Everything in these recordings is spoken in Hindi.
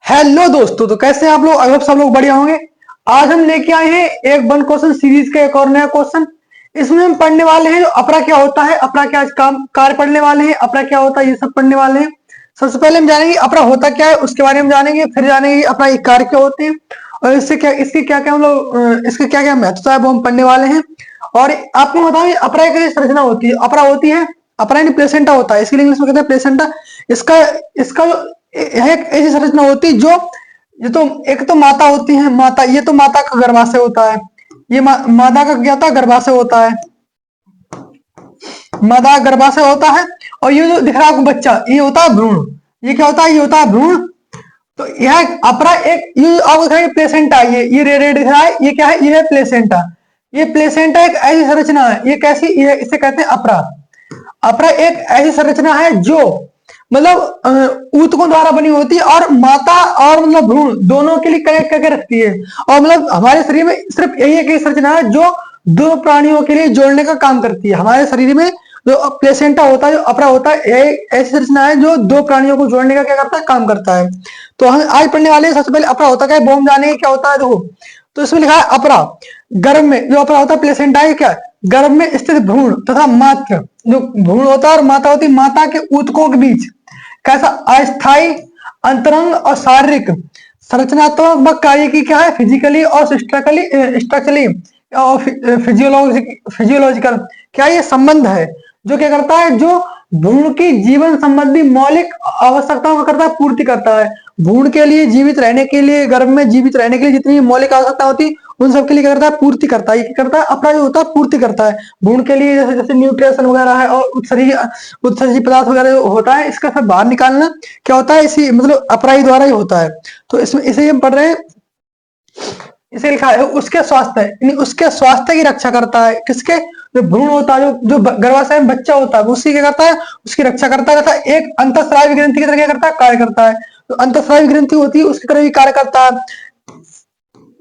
हेलो दोस्तों, तो कैसे हैं आप लोग। आई होप सब लोग बढ़िया होंगे। आज हम लेके आए हैं एक वन क्वेश्चन सीरीज का एक और नया क्वेश्चन। इसमें हम पढ़ने वाले हैं अपरा क्या होता है, अपरा क्या काम कार्य पढ़ने वाले हैं, अपरा क्या होता है ये सब पढ़ने वाले हैं। सबसे पहले हम जानेंगे अपरा होता क्या है, उसके बारे में जानेंगे, फिर जानेंगे अपरा ये कार्य क्या होते हैं और इससे क्या इसकी क्या क्या हम लोग इसके क्या क्या महत्वता है वो हम पढ़ने वाले हैं। और आपको बताओ अपरा एक ऐसी संरचना होती है, अपरा होती है अपरा यानी प्लेसेंटा होता है, इसके लिए इंग्लिश में कहते हैं प्लेसेंटा। इसका इसका जो यह एक ऐसी संरचना होती है जो ये तो एक तो माता होती है, माता ये तो माता का गर्भाशय होता है। ये मादा का क्या होता है, गर्भाशय होता है, मादा का गर्भाशय होता है। और ये जो दिख रहा है आपको बच्चा, ये होता है भ्रूण। ये क्या होता है, ये होता है भ्रूण। तो यह अपरा एक ये आपको दिख रहा है प्लेसेंटा, ये रेड दिख रहा है, ये क्या है, ये है प्लेसेंटा। ये प्लेसेंटा एक ऐसी संरचना है, ये कैसी, ये इसे कहते हैं अपरा। अपरा एक ऐसी संरचना है जो मतलब ऊतकों द्वारा बनी होती है और माता और मतलब भ्रूण दोनों के लिए कनेक्ट करके रखती है। और मतलब हमारे शरीर में सिर्फ यही एक संरचना है जो दो प्राणियों के लिए जोड़ने का काम करती है। हमारे शरीर में जो प्लेसेंटा होता है, जो अपरा होता है, यह ऐसी संरचना है जो दो प्राणियों को जोड़ने का क्या करता है, काम करता है। तो हम आज पढ़ने वाले हैं सबसे पहले अपरा होता क्या है, वो हम जानेंगे क्या होता है। देखो, तो इसमें लिखा है अपरा गर्भ में, जो अपरा होता है प्लेसेंटा है क्या, गर्भ में स्थित भ्रूण तथा मात्र, जो भ्रूण होता है और माता होती है, माता के ऊतकों के बीच कैसा अस्थायी अंतरंग और शारीरिक संरचनात्मक कार्य की क्या है, फिजिकली और स्ट्रक्चरली और फिजियोलॉजिकल क्या ये संबंध है, जो क्या करता है, जो भ्रूण की जीवन संबंधी मौलिक आवश्यकताओं का करता है, पूर्ति करता है। भ्रूण के लिए जीवित रहने के लिए, गर्भ में जीवित रहने के लिए जितनी मौलिक आवश्यकता होती है उन सब के लिए क्या करता है, पूर्ति करता है। ये क्या करता है, अपना जो होता है पूर्ति करता है भ्रूण के लिए, जैसे जैसे न्यूट्रिशन वगैरह है और उत्सर्जी पदार्थ वगैरह होता है, इसका सब बाहर निकालना क्या होता है, इसी मतलब अपराई द्वारा ही होता है। तो इसमें इसे हम पढ़ रहे हैं, इसे लिखा है उसके स्वास्थ्य, यानी उसके स्वास्थ्य की रक्षा करता है। किसके, जो भ्रूण होता है, जो गर्भाशय में बच्चा होता है, वो उसी क्या करता है, उसकी रक्षा करता है। एक अंतःस्रावी ग्रंथि की तरह क्या करता है, कार्य करता है। तो अंतःस्रावी ग्रंथि होती है उसकी तरह भी कार्य करता है,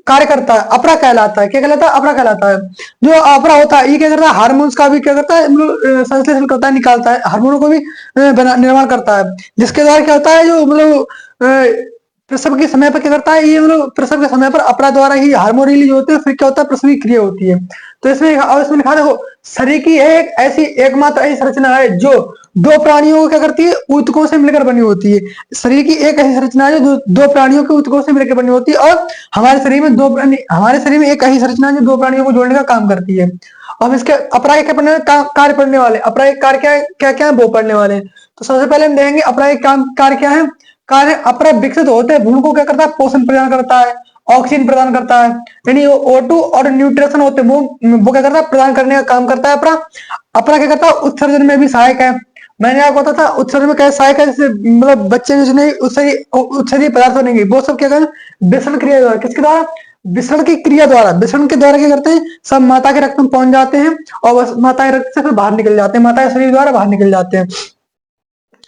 अपरा कहलाता है। क्या कहलाता है, अपरा कहलाता है। जो अपरा होता है ये क्या करता है, हार्मोन्स का भी क्या करता है, संश्लेषण करता है, निकालता है, हार्मोनों को भी निर्माण करता है, जिसके द्वारा क्या होता है, जो मतलब प्रसव के समय पर क्या करता है, ये मतलब प्रसव के समय पर अपरा द्वारा ही हार्मोन रिलीज होते हैं, फिर क्या होता है, प्रसवी क्रिया होती है। तो इसमें लिखा देखो, शरीर की एक ऐसी एकमात्र ऐसी संरचना है जो दो प्राणियों को क्या करती है, ऊतकों से मिलकर बनी होती है। शरीर की एक ऐसी संरचना है जो दो प्राणियों के ऊतकों से मिलकर बनी होती है। और हमारे शरीर में हमारे शरीर में एक ऐसी संरचना है जो दो प्राणियों को जोड़ने का काम करती है। अब इसके अपराय क्या पढ़ने कार्य पढ़ने वाले, अपराय कार्य क्या क्या है वो पढ़ने वाले हैं। तो सबसे पहले हम देखेंगे अपराय कार्य क्या है। कार्य अपरा विकसित होते हैं भ्रूण को क्या करता है, पोषण प्रदान करता है, ऑक्सीजन प्रदान करता है, यानी O2 और न्यूट्रिशन होते हैं वो क्या करता है, प्रदान करने का काम करता है अपरा। अपरा क्या करता है, उत्सर्जन में भी सहायक है। मैंने आपको बताया था उत्सर्जन में कैसे सहायक है, जैसे मतलब बच्चे में जितने उत्सर्जी पदार्थ बनेंगे वो सब क्या करें, विसरण क्रिया द्वारा, किसके द्वारा, विसरण की क्रिया द्वारा, विसरण के द्वारा क्या करते हैं, सब माता के रक्त में पहुंच जाते हैं और माता के रक्त से फिर बाहर निकल जाते हैं, माता के शरीर द्वारा बाहर निकल जाते हैं।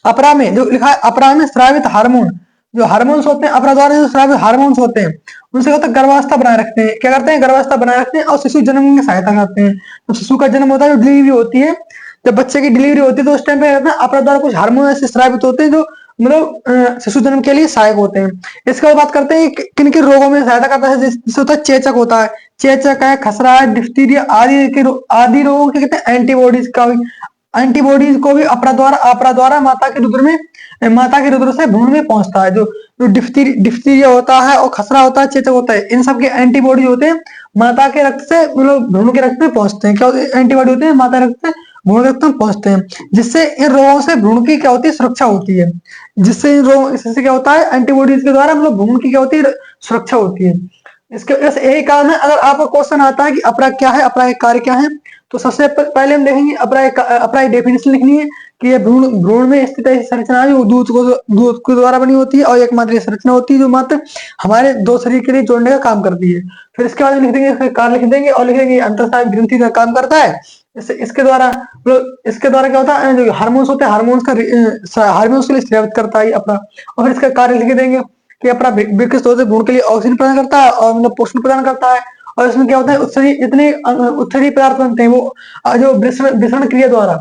अपरा में जो लिखा है, अपरा में स्रावित हार्मोन, जो हार्मोन्स होते हैं अपरा द्वारा जो स्रावित हार्मोन्स होते हैं उनसे होता है गर्भावस्था बनाए रखते हैं। क्या करते हैं, गर्भावस्था बनाए रखते हैं और शिशु जन्म में सहायता करते हैं। जब शिशु का जन्म होता है, जो डिलीवरी होती है, जब बच्चे की डिलीवरी होती है तो उस टाइम पे अपरा द्वारा कुछ हार्मोन ऐसे स्रावित होते हैं जो मतलब शिशु जन्म के लिए सहायक होते हैं। इसके बाद बात करते हैं किन किन रोगों में सहायता करता है, जैसे होता है चेचक होता है, चेचक है, खसरा है, डिप्थीरिया आदि रोगों के कहते हैं एंटीबॉडीज का, एंटीबॉडीज को भी अपरा द्वारा माता के रुद्र से भ्रूण में पहुंचता है। जो डिप्थीरिया होता है और खसरा होता है, चेचक होता है, इन सब के एंटीबॉडी होते हैं माता के रक्त से मतलब भ्रूण के रक्त में पहुंचते हैं। क्या एंटीबॉडी होते हैं माता रक्त से भ्रूण रक्त में पहुंचते हैं, जिससे इन रोगों से भ्रूण की क्या होती है, सुरक्षा होती है। जिससे इन रोग इससे क्या होता है, एंटीबॉडीज के द्वारा मतलब भ्रूण की क्या होती है, सुरक्षा होती है। इसके यही कारण है, अगर आपका क्वेश्चन आता है कि अपरा क्या है, अपरा एक कार्य क्या है, तो सबसे पहले हम देखेंगे अपरा एक डेफिनेशन लिखनी है कि ये भ्रूण में स्थित ऐसी संरचना है जो दूध के द्वारा बनी होती है और एकमात्र संरचना होती है जो मात्र हमारे दो शरीर के लिए जोड़ने का काम करती है। फिर इसके बाद लिख देंगे, कार्य लिख देंगे और लिखेंगे अंतःस्रावी ग्रंथि का काम करता है। इसके द्वारा क्या होता है, जो हार्मोन्स होते हैं हार्मोन्स के लिए स्रावित करता है अपना। और फिर इसका कार्य लिख देंगे कि अपना विकसित होते भ्रूण के लिए ऑक्सीजन प्रदान करता है और मतलब पोषण प्रदान करता है और इसमें क्या होता है, उत्सर्जी जितने उत्सर्जी पदार्थ बनते हैं वो जो वृषण क्रिया द्वारा,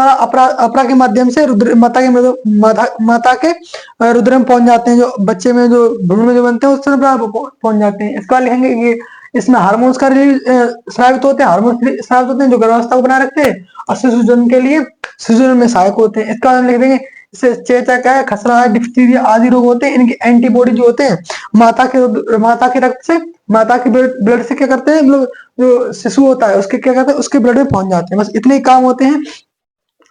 अपरा अपरा के माध्यम से रुद्र माता के माता के रुद्र में पहुंच जाते हैं, जो बच्चे में जो भ्रूण में जो बनते हैं उससे पहुंच जाते हैं। इसके बाद लिखेंगे कि इसमें हार्मोन्स का रिलीज स्रावित होते हैं, हार्मोन स्रावित होते हैं जो गर्भावस्था को बनाए रखते हैं और शिशु जन्म के लिए शिशु जन्म में सहायक होते हैं। इसका लिख देंगे, इससे चेचक है, खसरा है, डिप्थीरिया आदि रोग होते हैं, इनकी एंटीबॉडी जो होते हैं माता के रक्त से, माता के ब्लड से क्या करते हैं, मतलब जो शिशु होता है उसके क्या करते हैं, उसके ब्लड में पहुंच जाते हैं। बस इतने ही काम होते हैं,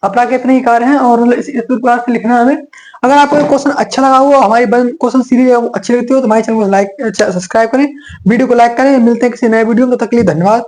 अपना के इतने ही कार्य हैं। और मतलब इस प्रकार से लिखना है हमें। अगर आपको क्वेश्चन अच्छा लगा हो, हमारी क्वेश्चन सीरीज अच्छी लगती हो तो हमारे चैनल को लाइक सब्सक्राइब करें, वीडियो को लाइक करें। मिलते हैं किसी नए वीडियो में, तब तक के लिए धन्यवाद।